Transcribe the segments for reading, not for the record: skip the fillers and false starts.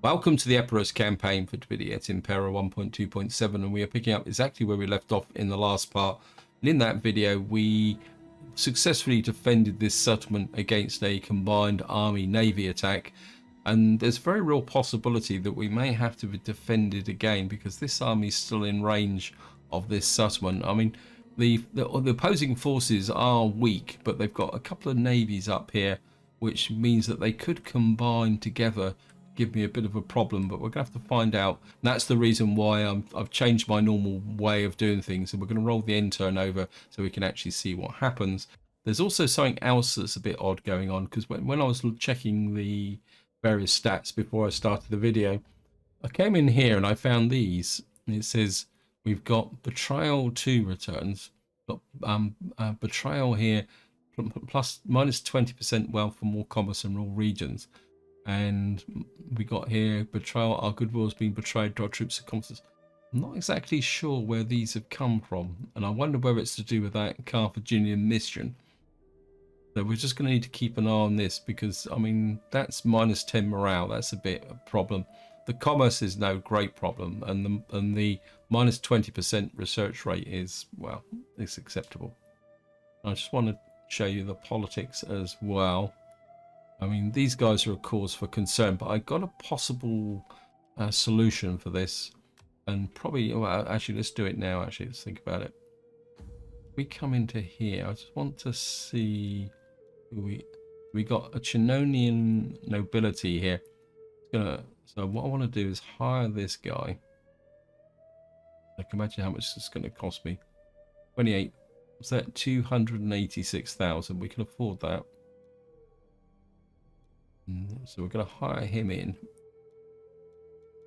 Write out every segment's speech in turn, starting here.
Welcome to the Epirus Campaign for Et Impera 1.2.7, and we are picking up exactly where we left off in the last part. And in that video, we successfully defended this settlement against a combined army-navy attack. And there's a very real possibility that we may have to be defended again because this army is still in range of this settlement. I mean, the opposing forces are weak, but they've got a couple of navies up here, which means that they could combine together, give me a bit of a problem, but we're gonna have to find out. And that's the reason why I've changed my normal way of doing things, and we're going to roll the end turn over so we can actually see what happens. There's also something else that's a bit odd going on, because when I was checking the various stats before I started the video, I came in here and I found these, and it says we've got betrayal 2 returns, got betrayal here plus minus 20% wealth for more commerce in all regions. And we got here betrayal, our goodwill has been betrayed to our troops and confidence. I'm not exactly sure where these have come from, and I wonder whether it's to do with that Carthaginian mission. So we're just going to need to keep an eye on this, because I mean that's minus 10 morale. That's a bit of a problem. The commerce is no great problem, and the minus 20% research rate is, well, it's acceptable. I just want to show you the politics as well. I mean, these guys are a cause for concern, but I got a possible solution for this, and probably, well, actually, let's do it now. Actually, let's think about it. We come into here. I just want to see who we got a Chinonian nobility here. So what I want to do is hire this guy. I can imagine how much it's going to cost me. 28. What's that? 286,000. We can afford that. So we're going to hire him in,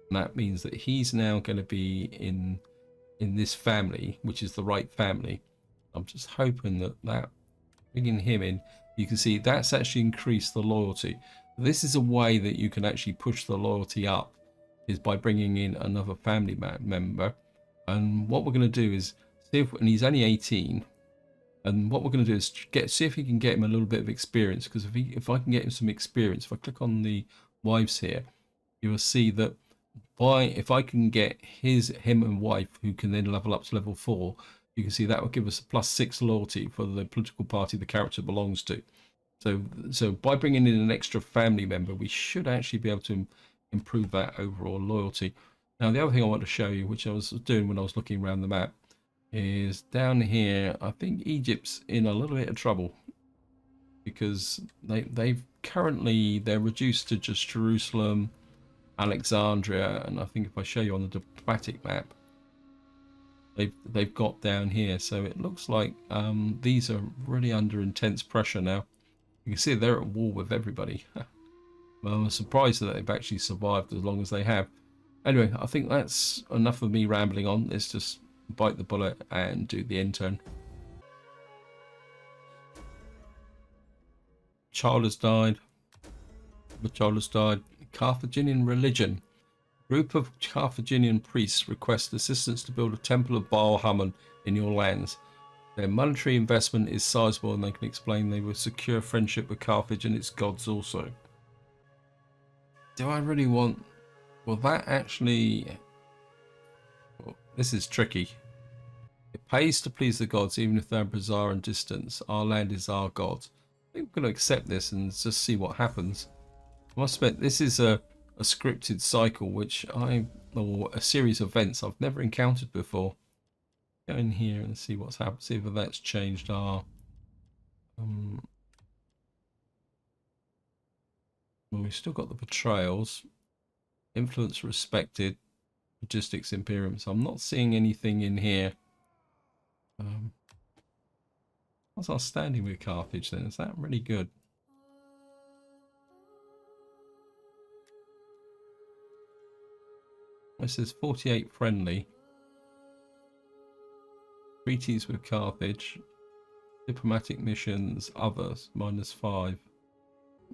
and that means that he's now going to be in this family, which is the right family. I'm just hoping that bringing him in, you can see that's actually increased the loyalty. This is a way that you can actually push the loyalty up, is by bringing in another family member. And what we're going to do is see if, and he's only 18. And what we're going to do is see if we can get him a little bit of experience, because if I can get him some experience, if I click on the wives here, you will see that if I can get him and wife, who can then level up to level 4, you can see that will give us a +6 loyalty for the political party the character belongs to. So by bringing in an extra family member, we should actually be able to improve that overall loyalty. Now, the other thing I want to show you, which I was doing when I was looking around the map, is down here. I think Egypt's in a little bit of trouble, because they're reduced to just Jerusalem, Alexandria, and I think if I show you on the diplomatic map, they've got down here. So it looks like these are really under intense pressure now. You can see they're at war with everybody. Well, I'm surprised that they've actually survived as long as they have. Anyway, I think that's enough of me rambling on. Let's just bite the bullet and do the end turn. Child has died. The child has died. Carthaginian religion. Group of Carthaginian priests request assistance to build a temple of Baal Hammon in your lands. Their monetary investment is sizable, and they can explain they will secure friendship with Carthage and its gods also. Do I really want... Well, that actually... Well, this is tricky. It pays to please the gods, even if they're bizarre and distant. Our land is our god. I think we're going to accept this and just see what happens. I must admit, this is a scripted cycle, or a series of events I've never encountered before. Go in here and see what's happened. See if that's changed our... well, we've still got the betrayals. Influence respected. Logistics Imperium. So I'm not seeing anything in here. What's our standing with Carthage then? Is that really good? This is 48 friendly. Treaties with Carthage. Diplomatic missions, others, -5.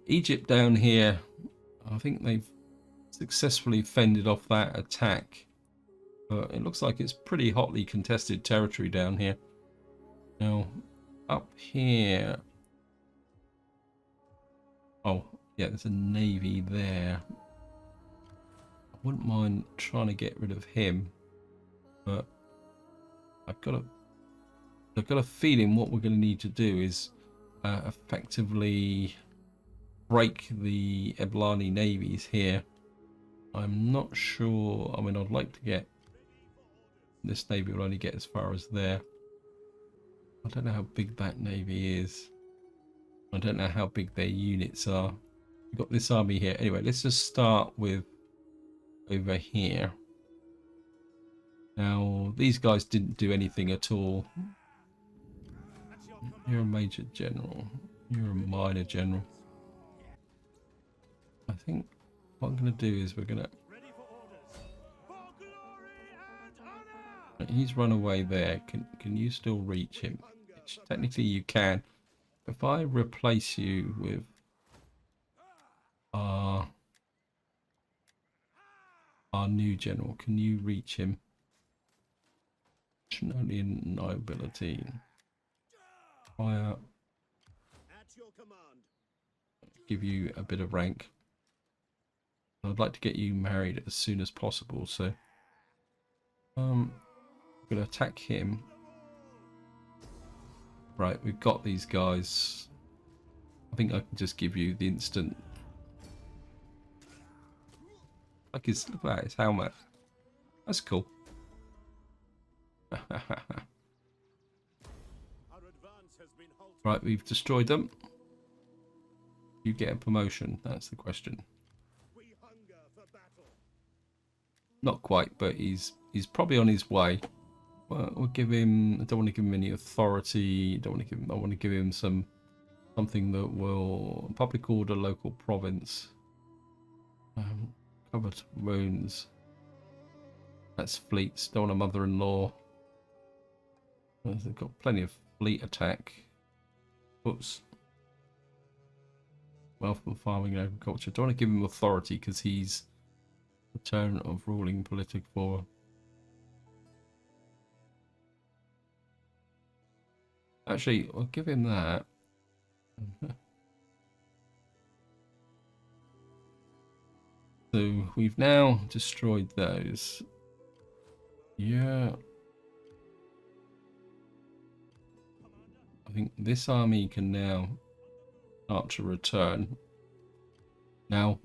Egypt down here, I think they've successfully fended off that attack. But it looks like it's pretty hotly contested territory down here. Now, up here... Oh, yeah, there's a navy there. Wouldn't mind trying to get rid of him, but I've got a feeling what we're going to need to do is effectively break the Eblani navies here. I'm not sure. I mean, I'd like to get this navy will only get as far as there. I don't know how big that navy is. I don't know how big their units are. We've got this army here. Anyway, let's just start with over here. Now, these guys didn't do anything at all. You're a major general. You're a minor general. I think what I'm going to do is we're going to... He's run away there. Can you still reach him? Which technically you can. If I replace you with our new general, can you reach him? Only in nobility. Fire. Give you a bit of rank. I'd like to get you married as soon as possible, so I'm going to attack him. Right, we've got these guys. I think I can just give you the instant. Look at that, his helmet. That's cool. Right, we've destroyed them. You get a promotion, that's the question. Not quite, but he's probably on his way. Well, we'll give him. I don't want to give him any authority. I want to give him something that will public order, local province, covered wounds. That's fleets. Don't want a mother-in-law. They've got plenty of fleet attack. Oops. Wealth from farming and agriculture. Don't want to give him authority because he's the tone of ruling political. Actually, I'll give him that. So we've now destroyed those. Yeah. I think this army can now start to return. Now,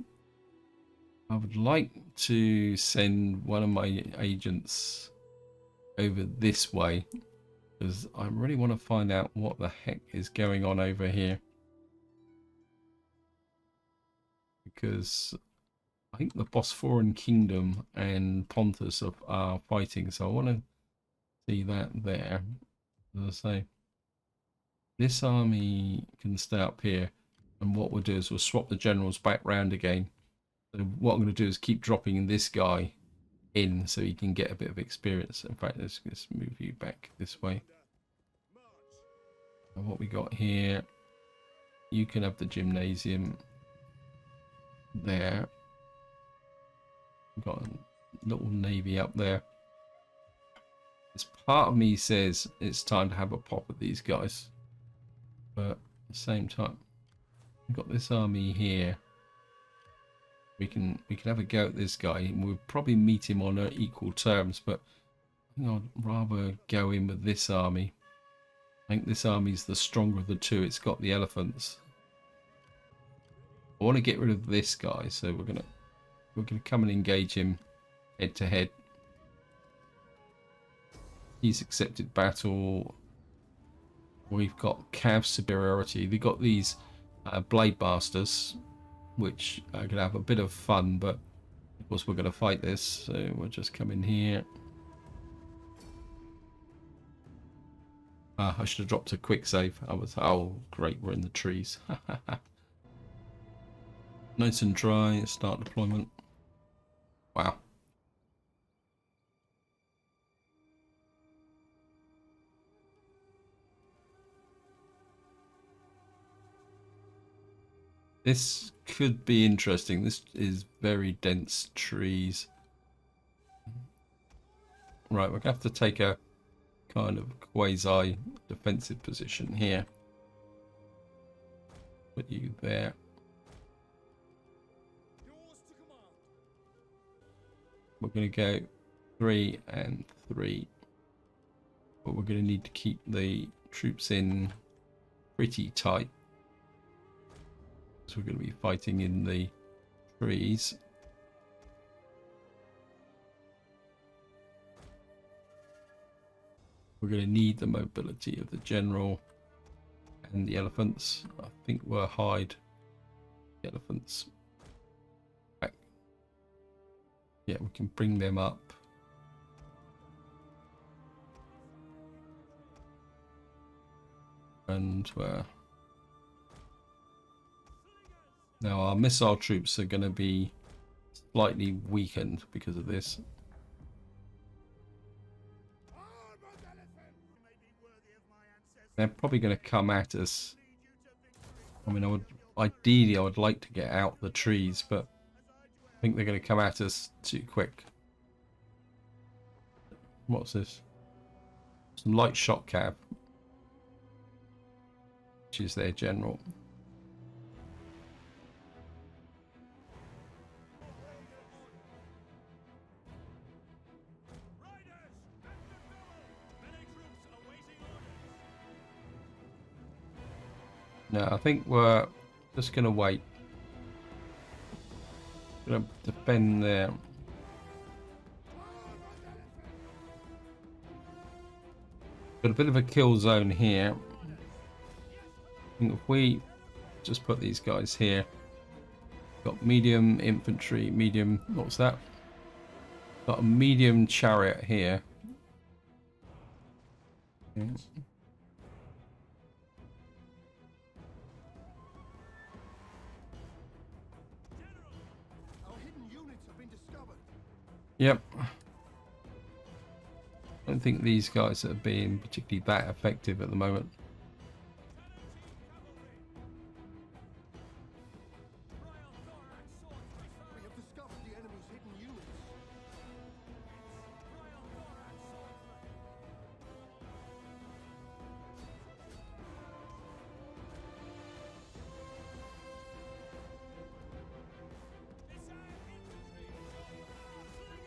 I would like to send one of my agents over this way, because I really want to find out what the heck is going on over here. Because I think the Bosporan Kingdom and Pontus are fighting, so I want to see that there. As I say, this army can stay up here, and what we'll do is we'll swap the generals back round again. So what I'm going to do is keep dropping this guy in so he can get a bit of experience. In fact, let's move you back this way. And what we got here, you can have the gymnasium there. We've got a little navy up there. This part of me says it's time to have a pop at these guys, but at the same time, we've got this army here. We can have a go at this guy, and we'll probably meet him on equal terms, but I think I'd rather go in with this army. I think this army's the stronger of the two. It's got the elephants. I want to get rid of this guy, so we're gonna come and engage him head to head. He's accepted battle. We've got cav superiority. We've got these blade masters, which are going to have a bit of fun, but of course we're going to fight this, so we'll just come in here. I should have dropped a quick save. Oh great, we're in the trees. Nice and dry, start deployment. Wow. This could be interesting. This is very dense trees. Right, we're going to have to take a kind of quasi defensive position here. Put you there. We're going to go 3 and 3. But we're going to need to keep the troops in pretty tight. So we're going to be fighting in the trees. We're going to need the mobility of the general and the elephants. I think we'll hide the elephants back. Yeah, we can bring them up. And now our missile troops are going to be slightly weakened because of this. They're probably going to come at us. I mean, ideally I would like to get out the trees, but I think they're going to come at us too quick. What's this? Some light shot cab, which is their general. No, I think we're just going to wait. Going to defend there. Got a bit of a kill zone here. I think if we just put these guys here. Got medium infantry, medium, what's that? Got a medium chariot here. Okay. Yep. I don't think these guys are being particularly that effective at the moment.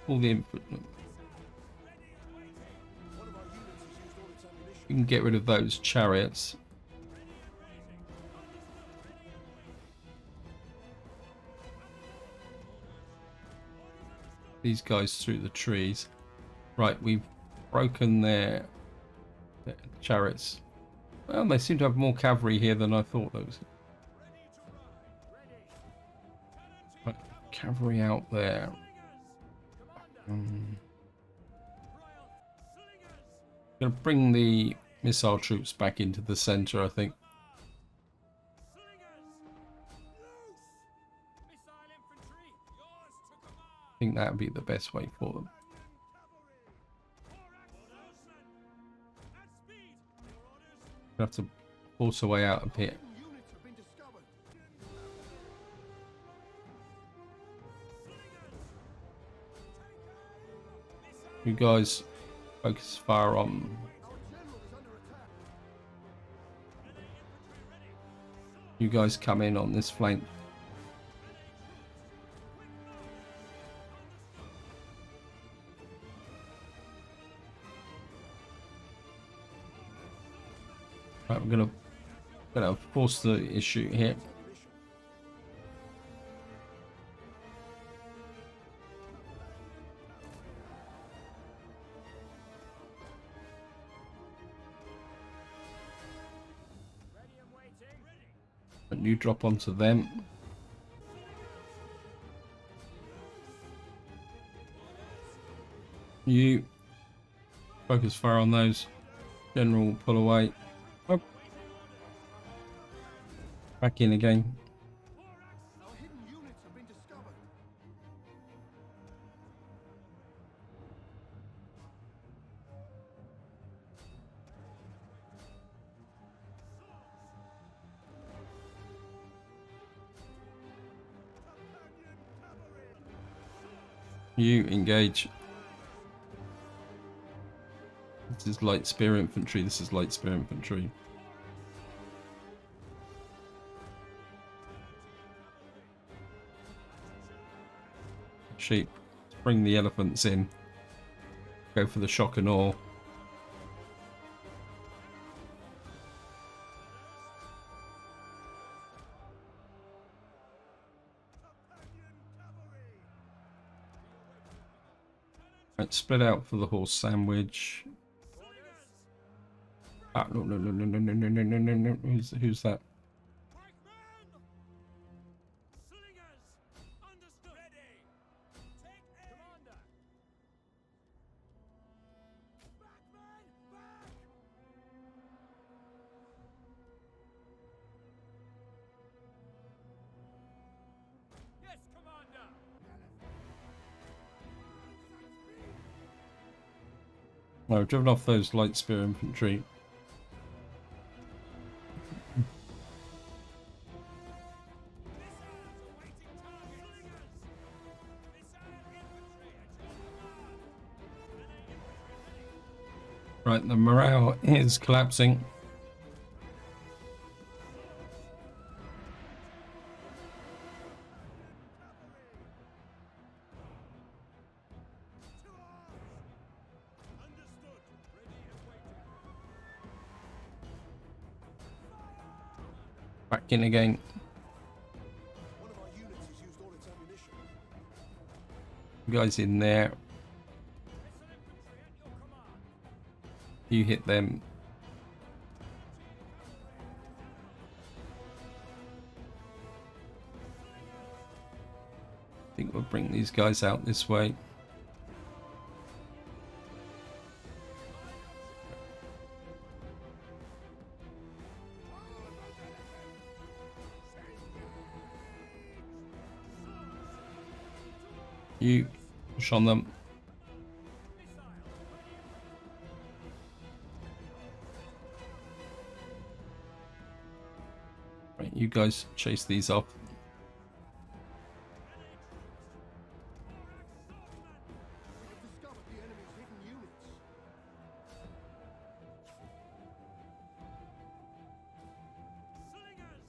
All the input. We can get rid of those chariots. These guys through the trees. Right, we've broken their chariots. Well, they seem to have more cavalry here than I thought those. Right, cavalry out there. Gonna bring the missile troops back into the center, I think. I think that would be the best way for them. We'll have to force a way out of here. You guys focus fire on. You guys come in on this flank. Right, we're gonna force the issue here. And you drop onto them. You focus fire on those. General, pull away. Oh. Back in again. You engage. This is light spear infantry. This is light spear infantry. Sheep, bring the elephants in. Go for the shock and awe. Right, split out for the horse sandwich. Ah, no. Who's that? No, I've driven off those light spear infantry. Right, the morale is collapsing. Back in again. Guys in there. You hit them. I think we'll bring these guys out this way. You push on them. Right, you guys chase these off.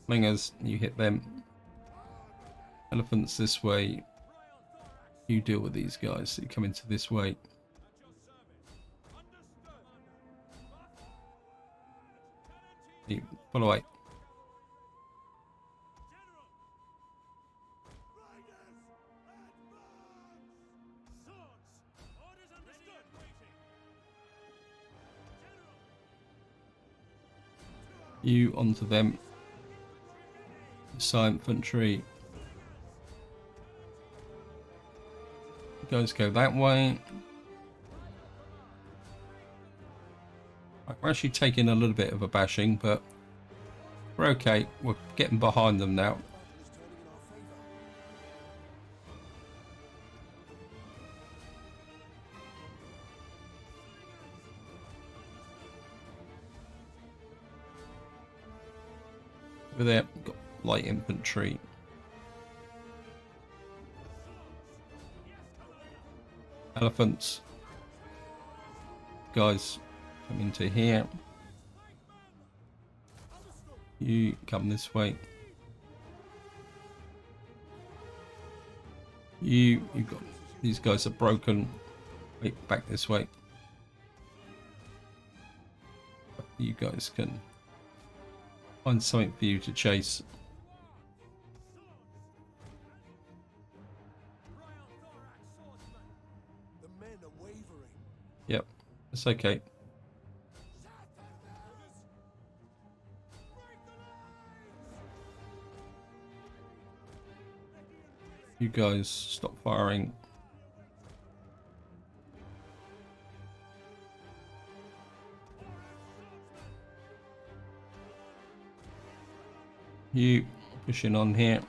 Slingers, you hit them. Elephants this way. You deal with these guys. You come into this way. You pull away. You onto them. Side infantry. You guys go that way. We're actually taking a little bit of a bashing, but we're okay. We're getting behind them now. Over there, got light infantry. Elephants. Guys, come into here. You come this way. You got these guys are broken. Wait, back this way. You guys can find something for you to chase. Yep, it's okay. You guys stop firing. You pushing on here.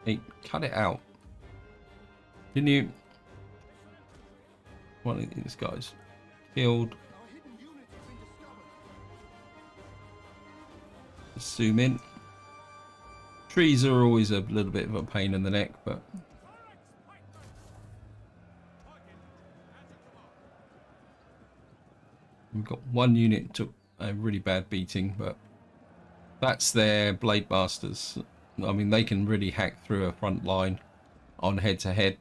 Hey, cut it out. Didn't you? One of these guys killed. Just zoom in. Trees are always a little bit of a pain in the neck, but we've got one unit took a really bad beating, but that's their blade masters. I mean, they can really hack through a front line. on head to head.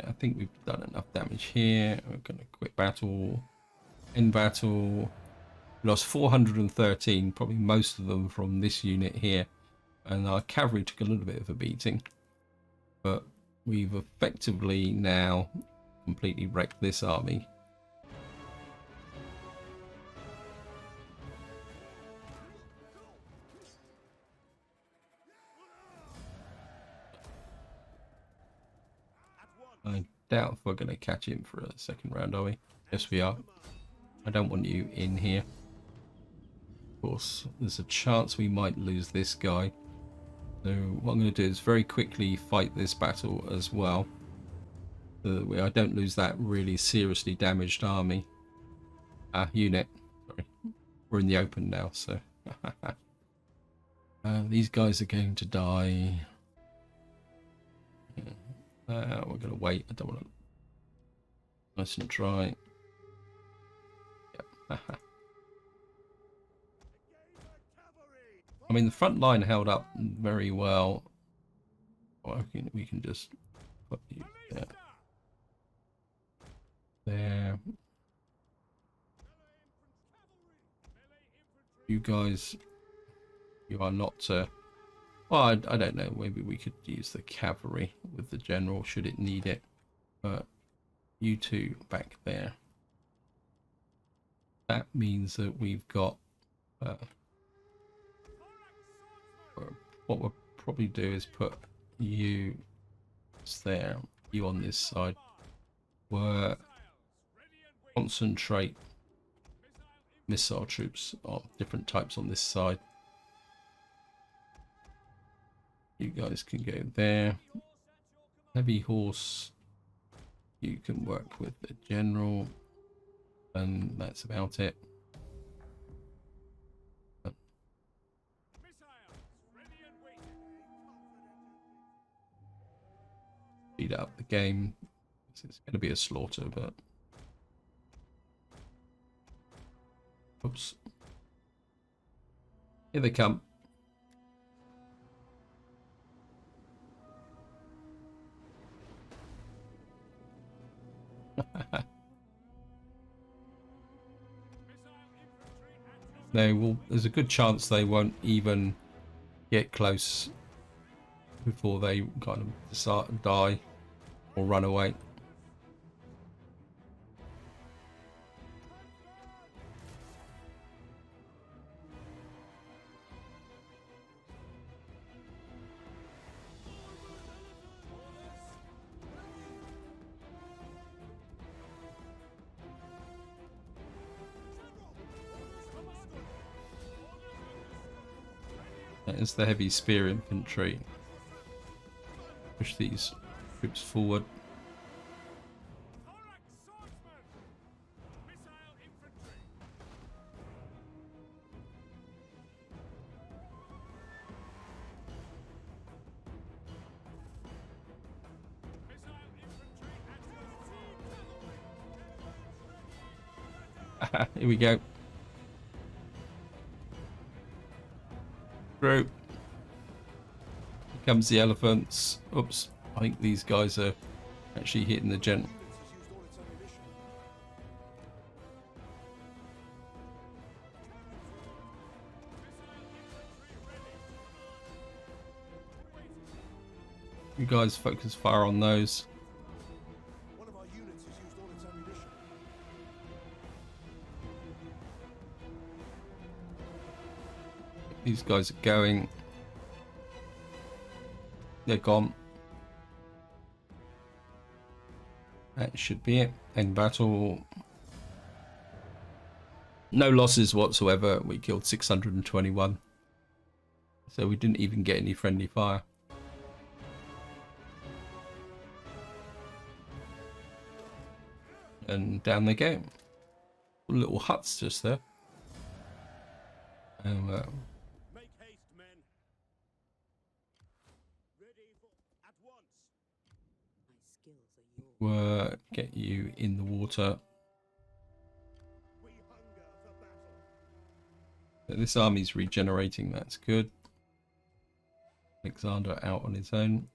I think we've done enough damage here. We're going to quit battle, end battle. Lost 413, probably most of them from this unit here, and our cavalry took a little bit of a beating, but we've effectively now completely wrecked this army. I doubt if we're going to catch him for a second round, are we? Yes, we are. I don't want you in here. Of course, there's a chance we might lose this guy. So what I'm going to do is very quickly fight this battle as well, so that I don't lose that really seriously damaged army. Unit. Sorry. We're in the open now, so... these guys are going to die. We're going to wait. I don't want to... Nice and dry. Yep. I mean, the front line held up very well. We can just put you there. There. You guys, you are not... well, I don't know. Maybe we could use the cavalry with the general should it need it. But you two back there. That means that we've got... what we'll probably do is put you there, you on this side. We'll concentrate missile troops of different types on this side. You guys can go there. Heavy horse, you can work with the general, and that's about it. Speed up the game. It's going to be a slaughter, but... Oops. Here they come. There's a good chance they won't even get close before they kind of start to die or run away. That is the heavy spear infantry. Push these troops forward. Here we go. Through. Here comes the elephants. Oops, I think these guys are actually hitting the gen. You guys focus fire on those. These guys are going. They're gone. That should be it. End battle. No losses whatsoever. We killed 621. So we didn't even get any friendly fire. And down they go. Little huts just there. And make haste, men. Ready for at once. My skills are yours. get you in the water. We hunger for battle. So this army's regenerating. That's good. Alexander out on his own.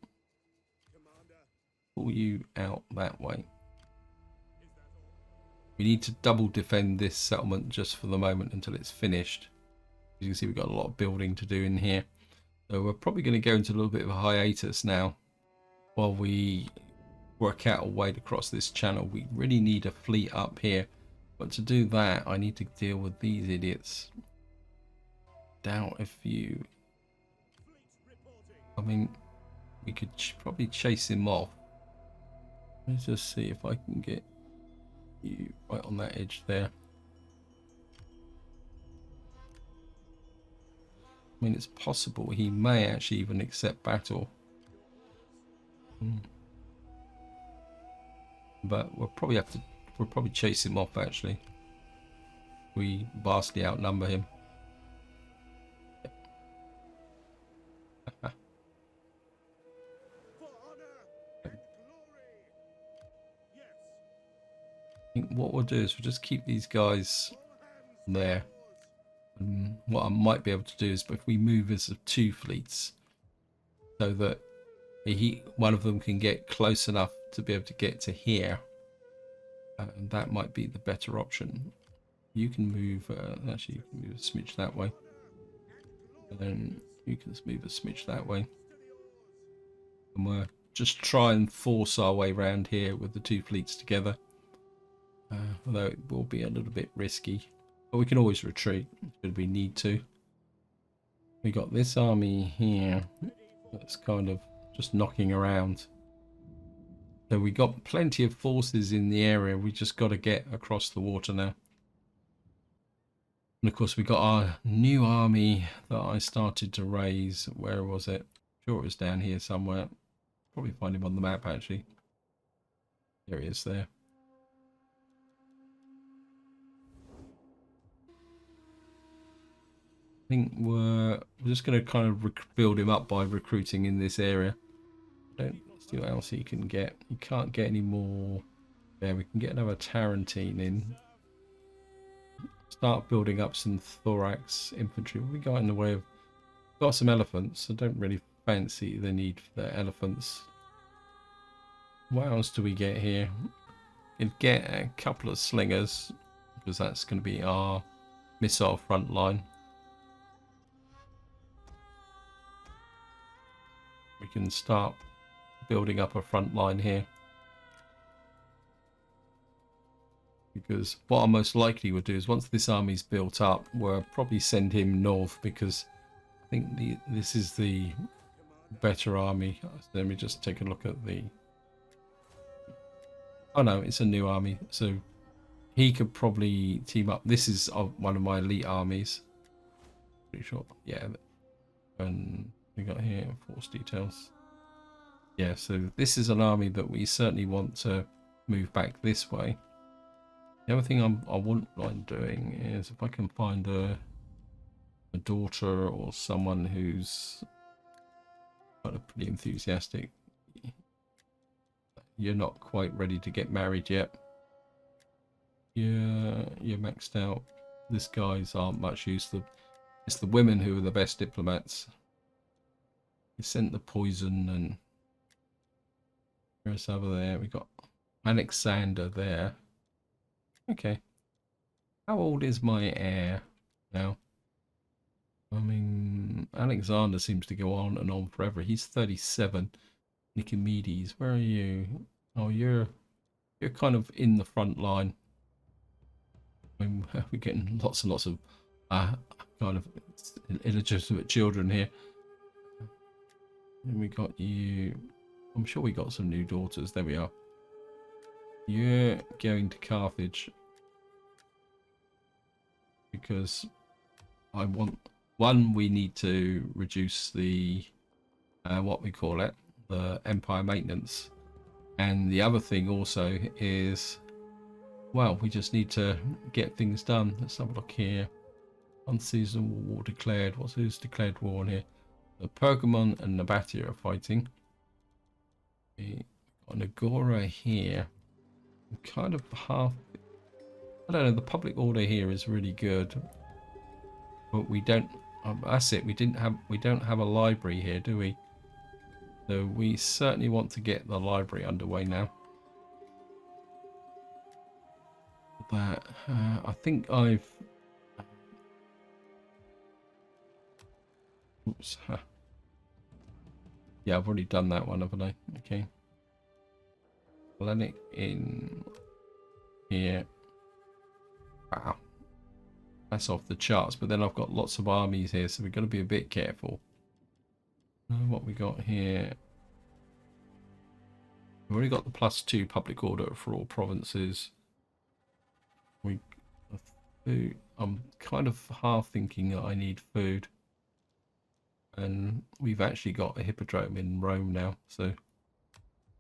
pull you out that way. We need to double defend this settlement just for the moment until it's finished. As you can see, we've got a lot of building to do in here. So we're probably going to go into a little bit of a hiatus now while we work out a way to cross this channel. We really need a fleet up here. But to do that, I need to deal with these idiots. Doubt if you... I mean, we could probably chase him off. Let's just see if I can get you right on that edge there. I mean, it's possible he may actually even accept battle. But we'll probably chase him off actually. We vastly outnumber him. I think what we'll do is we'll just keep these guys there. And what I might be able to do is if we move as of 2 fleets so that one of them can get close enough to be able to get to here, and that might be the better option. You can move actually you can move a smidge that way, and then you can move a smidge that way, and we'll just try and force our way around here with the 2 fleets together, although it will be a little bit risky, but we can always retreat should we need to. We got this army here that's kind of just knocking around, so we got plenty of forces in the area. We just got to get across the water now. And of course we got our new army that I started to raise. Where was it? Sure, it was down here somewhere. Probably find him on the map actually. There he is there. I think we're just going to kind of build him up by recruiting in this area. Let's see what else he can get. You can't get any more. Yeah, we can get another Tarantine in. Start building up some thorax infantry. What we got in the way of? Got some elephants. I don't really fancy the need for the elephants. What else do we get here? We'll get a couple of slingers because that's going to be our missile front line. We can start building up a front line here, because what I most likely would do is once this army's built up, we'll probably send him north, because I think this is the better army. Let me just take a look at the... Oh no, it's a new army, so he could probably team up. This is one of my elite armies. Pretty sure, yeah. And we got here force details. Yeah, so this is an army that we certainly want to move back this way. The other thing I wouldn't mind doing is if I can find a daughter or someone who's kind of pretty enthusiastic. You're not quite ready to get married yet. You're maxed out. These guys aren't much use. It's the women who are the best diplomats. You sent the poison, and where's over there? We got Alexander there. Okay. How old is my heir now? I mean, Alexander seems to go on and on forever. He's 37. Nicomedes, where are you? Oh, you're kind of in the front line. I mean, we're getting lots and lots of kind of illegitimate children here. And we got you. I'm sure we got some new daughters. There we are. You're going to Carthage because I want we need to reduce the what we call it, the empire maintenance, and the other thing also is, well, we just need to get things done. Let's have a look here. Unseasonable war declared. Who's declared war on here? The Pergamon and Nabatea are fighting. We got Nagora here. Kind of half. I don't know. The public order here is really good, but we don't. That's it. We don't have a library here, do we? So we certainly want to get the library underway now. That I think I've. Oops. Yeah, I've already done that one, haven't I? Okay. Hellenic in here. Wow. That's off the charts, but then I've got lots of armies here, so we've got to be a bit careful. What we got here. We've already got the +2 public order for all provinces. Food. I'm kind of half thinking that I need food. And we've actually got a hippodrome in Rome now, so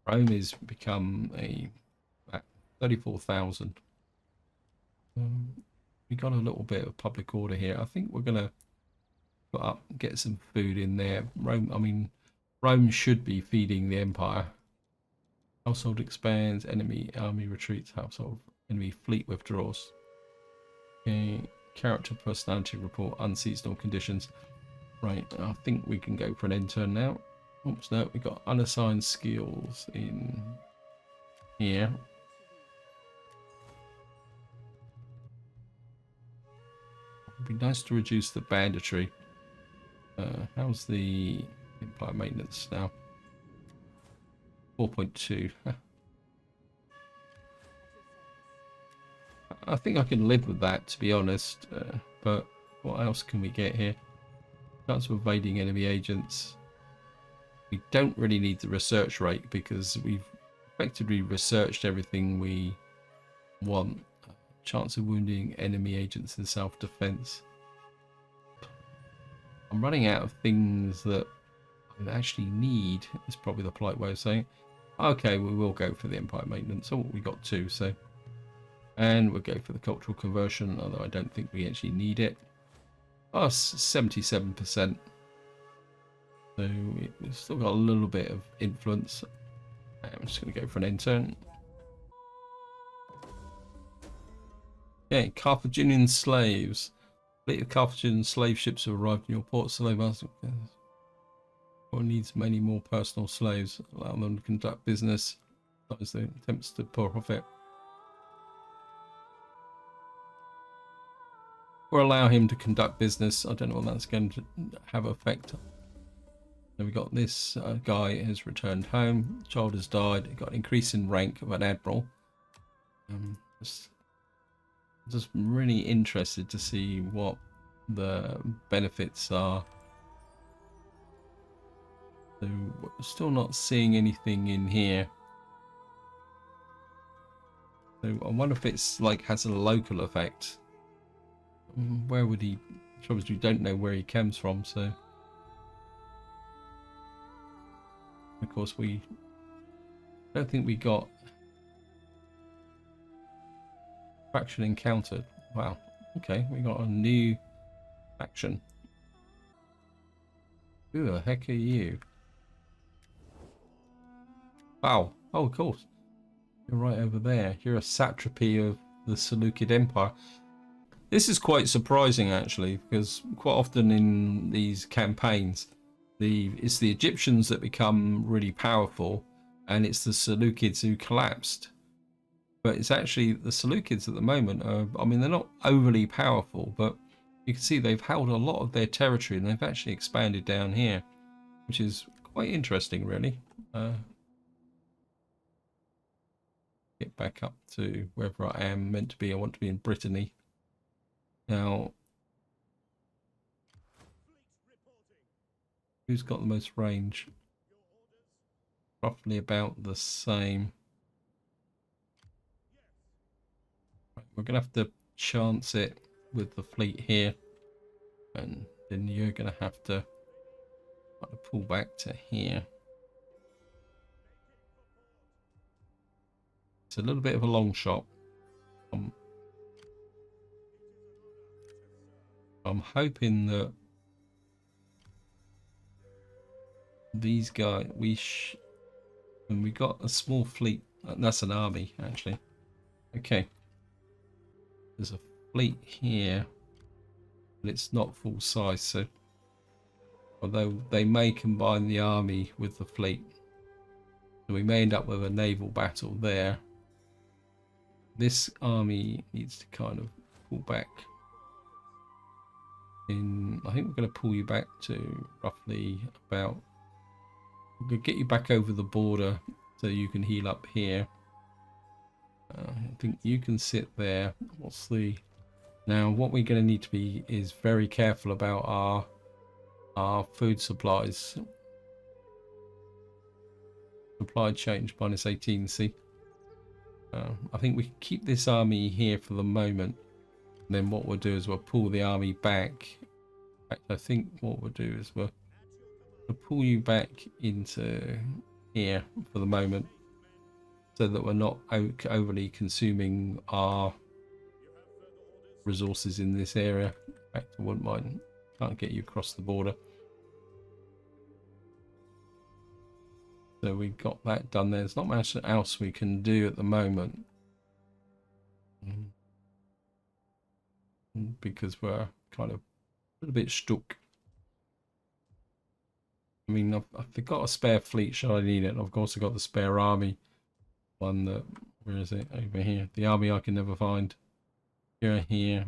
Rome has become a 34,000. We got a little bit of public order here. I think we're gonna put up, get some food in there. Rome should be feeding the empire. Household expands, enemy army retreats, household enemy fleet withdraws. Okay, character personality report, unseasonal conditions. Right, I think we can go for an end turn now. Oops, no, we got unassigned skills in here. It'd be nice to reduce the banditry. How's the empire maintenance now? 4.2. I think I can live with that, to be honest. But what else can we get here? Chance of evading enemy agents. We don't really need the research rate because we've effectively researched everything we want. Chance of wounding enemy agents in self-defense. I'm running out of things that I actually need, is probably the polite way of saying it. Okay, we will go for the empire maintenance. Oh, we got 2, so. And we'll go for the cultural conversion, although I don't think we actually need it. Oh, 77%. So we've still got a little bit of influence. I'm just going to go for an end turn. Okay, Carthaginian slaves. Fleet of Carthaginian slave ships have arrived in your port. Slave master needs many more personal slaves. Allow them to conduct business. That is the attempts to profit. Or allow him to conduct business. I don't know what that's going to have effect. Then we got this guy has returned home. Child has died. He got an increase in rank of an admiral. Just really interested to see what the benefits are. So we're still not seeing anything in here. So I wonder if it's like has a local effect. Where would he? Obviously, we don't know where he comes from, so of course we don't think we got faction encountered. Wow. Okay, we got a new faction. Who the heck are you? Wow. Oh, of course. You're right over there. You're a satrapy of the Seleucid Empire. This is quite surprising, actually, because quite often in these campaigns, it's the Egyptians that become really powerful, and it's the Seleucids who collapsed. But it's actually the Seleucids at the moment I mean, they're not overly powerful, but you can see they've held a lot of their territory, and they've actually expanded down here, which is quite interesting, really. Get back up to wherever I am meant to be. I want to be in Brittany. Now, who's got the most range? Roughly about the same. Right, we're going to have to chance it with the fleet here. And then you're going to have to pull back to here. It's a little bit of a long shot. I'm hoping that these guys, when we got a small fleet, that's an army actually. Okay, there's a fleet here, but it's not full size, so Although they may combine the army with the fleet. So we may end up with a naval battle there. This army needs to kind of pull back. I think we're going to pull you back to roughly about... We're going to get you back over the border so you can heal up here. I think you can sit there. What's the... Now, what we're going to need to be is very careful about our food supplies. Supply change -18. See, I think we can keep this army here for the moment. And then what we'll do is we'll pull the army back. In fact, I think what we'll do is we'll pull you back into here for the moment, so that we're not overly consuming our resources in this area. In fact, I wouldn't mind. Can't get you across the border. So we got that done there. There's not much else we can do at the moment. Because we're kind of a little bit stuck. I mean, I've got a spare fleet should I need it. I've also got the spare army. One that, where is it? Over here. The army I can never find. Here.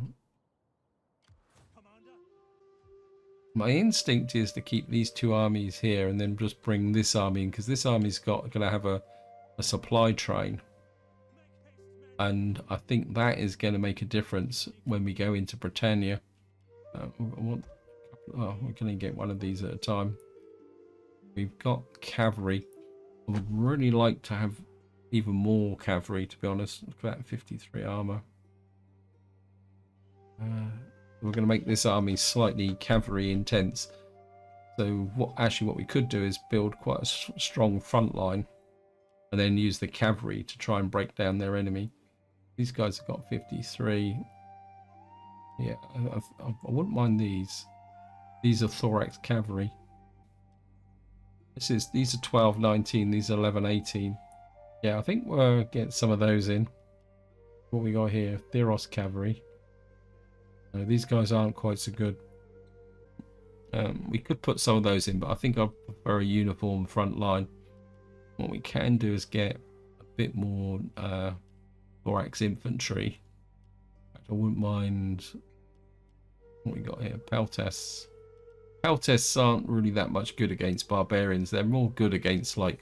My instinct is to keep these two armies here and then just bring this army in, because this army's going to have a supply train. And I think that is going to make a difference when we go into Britannia. We're going to get one of these at a time. We've got cavalry. I would really like to have even more cavalry, to be honest. Look at that, 53 armor. We're going to make this army slightly cavalry intense. So what we could do is build quite a strong front line and then use the cavalry to try and break down their enemy. These guys have got 53. Yeah, I wouldn't mind these. These are thorax cavalry. These are 12, 19. These are 11, 18. Yeah, I think we'll get some of those in. What we got here? Theros cavalry. No, these guys aren't quite so good. We could put some of those in, but I think I prefer a uniform front line. What we can do is get a bit more thorax infantry. I wouldn't mind what we got here. Peltasts. Peltasts aren't really that much good against barbarians. They're more good against like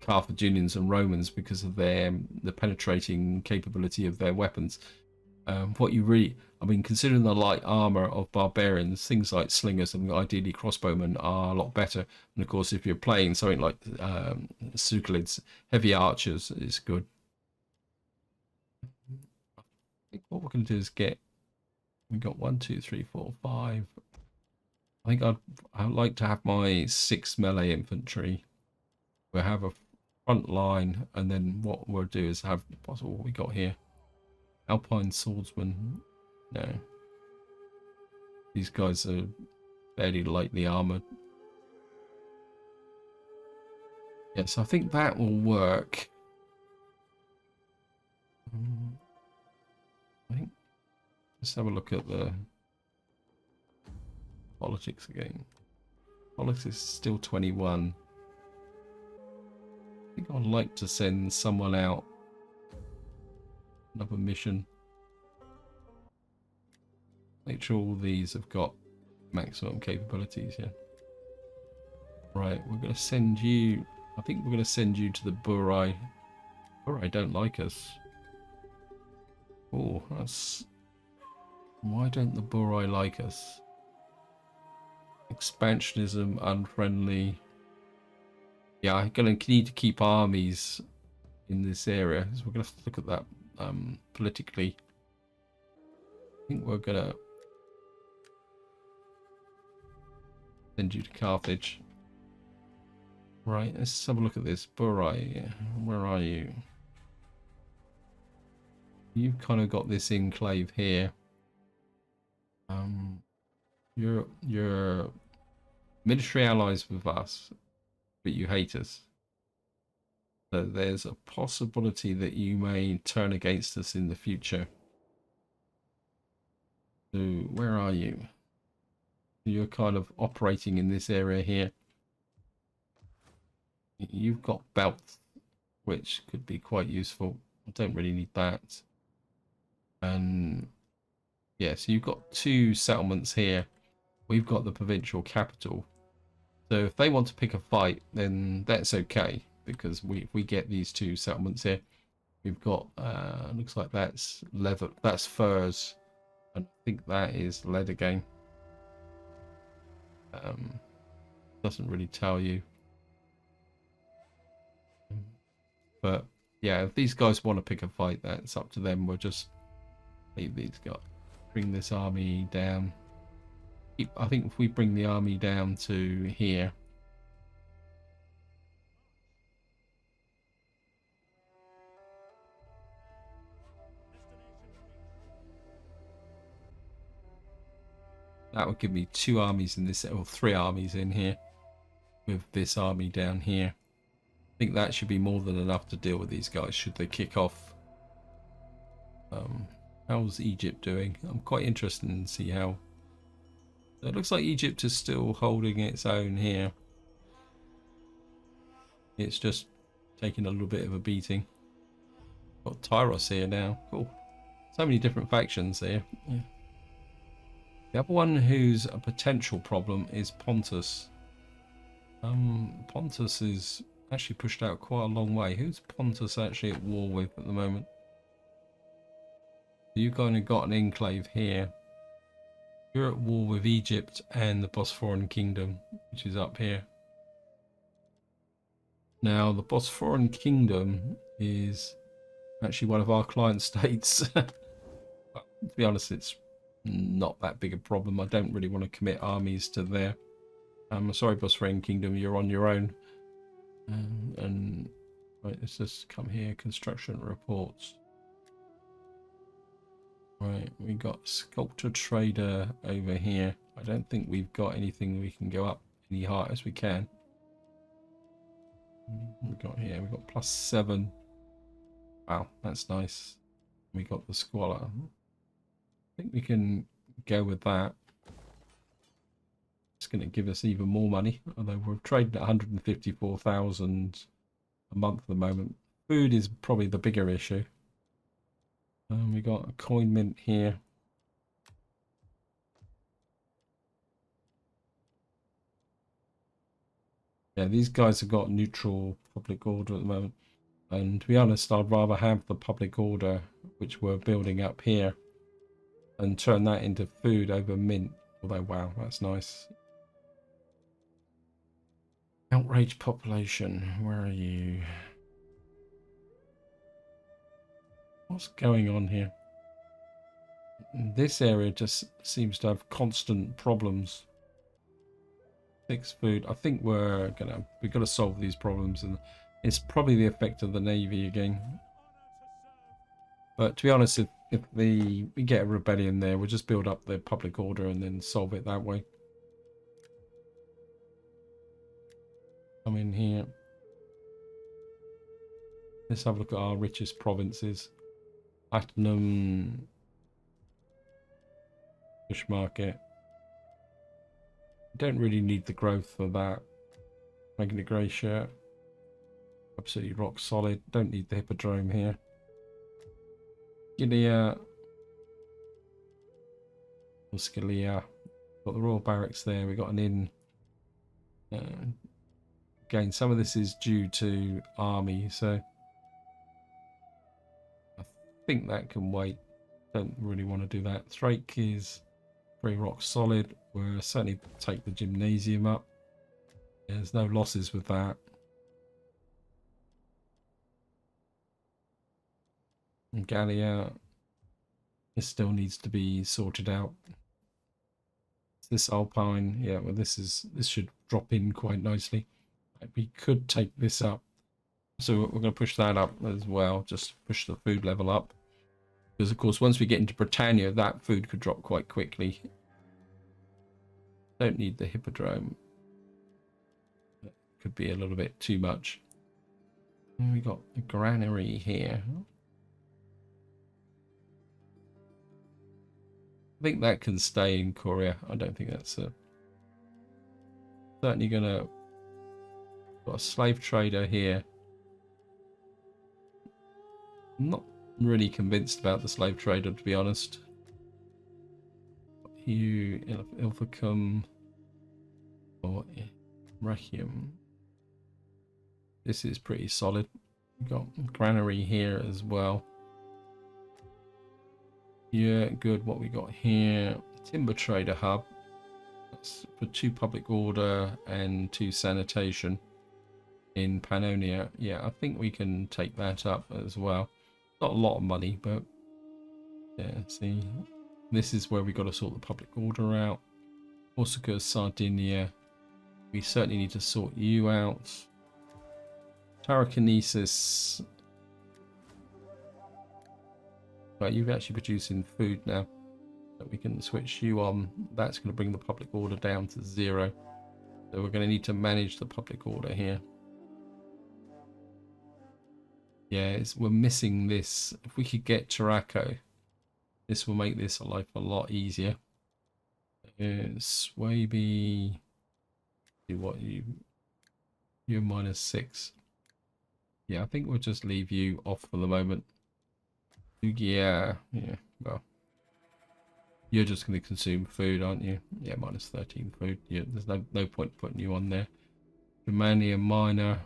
Carthaginians and Romans because of the penetrating capability of their weapons. Considering the light armor of barbarians, things like slingers and ideally crossbowmen are a lot better. And of course, if you're playing something like Suclids, heavy archers is good. I think what we're going to do is we got 1, 2, 3, 4, 5. I think I'd like to have my 6 melee infantry. We'll have a front line, and then what we'll do is have what we got here. Alpine swordsman. No. These guys are fairly lightly armored. Yes, I think that will work. I think let's have a look at the politics again. Politics is still 21. I think I'd like to send someone out. Another mission. Make sure all these have got maximum capabilities, yeah. Right, we're going to send you... I think we're going to send you to the Burai. Burai don't like us. Oh, that's... Why don't the Burai like us? Expansionism, unfriendly. Yeah, I'm going to need to keep armies in this area. So we're going to have to look at that politically. I think we're going to send you to Carthage. Right, let's have a look at this. Burai, where are you? You've kind of got this enclave here. You're military allies with us, but you hate us. So there's a possibility that you may turn against us in the future. So where are you? You're kind of operating in this area here. You've got belts, which could be quite useful. I don't really need that. And yeah, so you've got 2 settlements here. We've got the provincial capital. So if they want to pick a fight, then that's okay, because we get these 2 settlements here. We've got looks like that's leather, that's furs, and I think that is leather again. Doesn't really tell you, but yeah, if these guys want to pick a fight, that's up to them. We'll just leave these guys, bring this army down. I think if we bring the army down to here, that would give me 2 armies in this, or 3 armies in here, with this army down here. I think that should be more than enough to deal with these guys should they kick off. How's Egypt doing? I'm quite interested in see how. It looks like Egypt is still holding its own here. It's just taking a little bit of a beating. Got Tyros here now. Cool. So many different factions here. Yeah. The other one who's a potential problem is Pontus. Pontus is actually pushed out quite a long way. Who's Pontus actually at war with at the moment? You've kind of got an enclave here. You're at war with Egypt and the Bosphorian Kingdom, which is up here. Now, the Bosphorian Kingdom is actually one of our client states. To be honest, it's not that big a problem. I don't really want to commit armies to there. I'm sorry, Bosphorian Kingdom, you're on your own. And right, let's just come here. Construction reports. Right, we got sculptor trader over here. I don't think we've got anything we can go up any higher as we can. We got here. We got +7. Wow, that's nice. We got the squalor. I think we can go with that. It's going to give us even more money, although we're trading at 154,000 a month at the moment. Food is probably the bigger issue. We got a coin mint here. Yeah, these guys have got neutral public order at the moment. And to be honest, I'd rather have the public order, which we're building up here, and turn that into food over mint. Although, wow, that's nice. Outraged population, where are you? What's going on here? This area just seems to have constant problems. 6 food. I think we've got to solve these problems, and it's probably the effect of the navy again. But to be honest, if we get a rebellion there, we'll just build up the public order and then solve it that way. Come in here. Let's have a look at our richest provinces. Platinum. Fish market. Don't really need the growth for that. Magna Gracia. Absolutely rock solid. Don't need the hippodrome here. Scalia. Scalia. Got the royal barracks there. We got an inn. Again, some of this is due to army, so I think that can wait. Don't really want to do that. Thrake is very rock solid. We'll certainly take the gymnasium up. There's no losses with that. And Gallia, this still needs to be sorted out. This Alpine, yeah, well, this should drop in quite nicely. We could take this up, so we're going to push that up as well. Just push the food level up, because of course once we get into Britannia, that food could drop quite quickly. Don't need the hippodrome. That could be a little bit too much. And we got a granary here. I think that can stay in Korea. I don't think that's a certainly gonna got a slave trader here. I'm not really convinced about the slave trader, to be honest. You Ilficum or Requiem. This is pretty solid. We've got granary here as well. Yeah, good. What we got here? Timber trader hub. That's for 2 public order and 2 sanitation in Pannonia. Yeah, I think we can take that up as well. Not a lot of money, but yeah, see, this is where we got to sort the public order out. Corsica, Sardinia. We certainly need to sort you out. Pyrokinesis. Right, you're actually producing food now. So we can switch you on. That's going to bring the public order down to 0. So we're going to need to manage the public order here. Yeah, we're missing this. If we could get Taraco, this will make this life a lot easier. Swaby, do what you're -6. Yeah, I think we'll just leave you off for the moment. Yeah, well, you're just going to consume food, aren't you? Yeah, -13 food. Yeah, there's no point putting you on there. Germania Minor.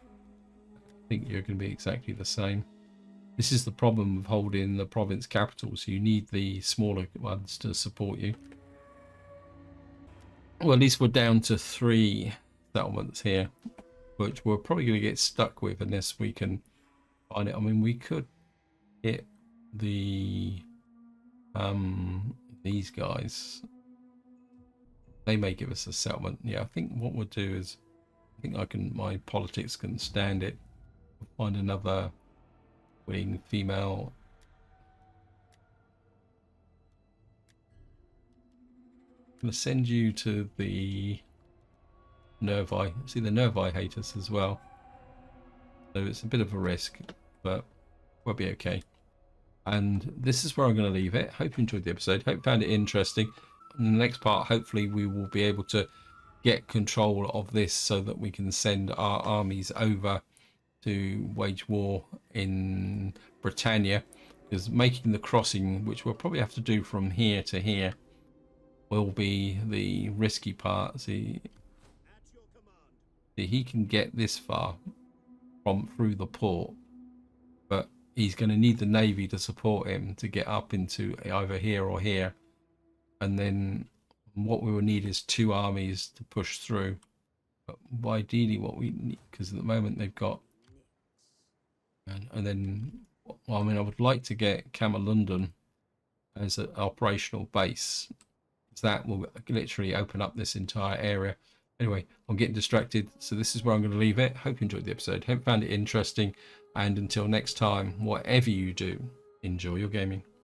I think you're going to be exactly the same. This is the problem of holding the province capitals. You need the smaller ones to support you. Well, at least we're down to 3 settlements here, which we're probably going to get stuck with unless we can find it. I mean, we could hit the these guys. They may give us a settlement. Yeah, I think what we'll do is, I think my politics can stand it. We'll find another winning female. I'm going to send you to the Nervi. See, the Nervi hate us as well. So it's a bit of a risk, but we'll be okay. And this is where I'm going to leave it. Hope you enjoyed the episode. Hope you found it interesting. In the next part, hopefully we will be able to get control of this so that we can send our armies over to wage war in Britannia. Because making the crossing, which we'll probably have to do from here to here, will be the risky part. See, he can get this far from through the port, but he's going to need the navy to support him to get up into either here or here. And then what we will need is 2 armies to push through. But ideally what we need, because at the moment they've got, and then, well, I mean, I would like to get Camalundun as an operational base. That will literally open up this entire area. Anyway, I'm getting distracted, so this is where I'm going to leave it. Hope you enjoyed the episode. Hope you found it interesting. And until next time, whatever you do, enjoy your gaming.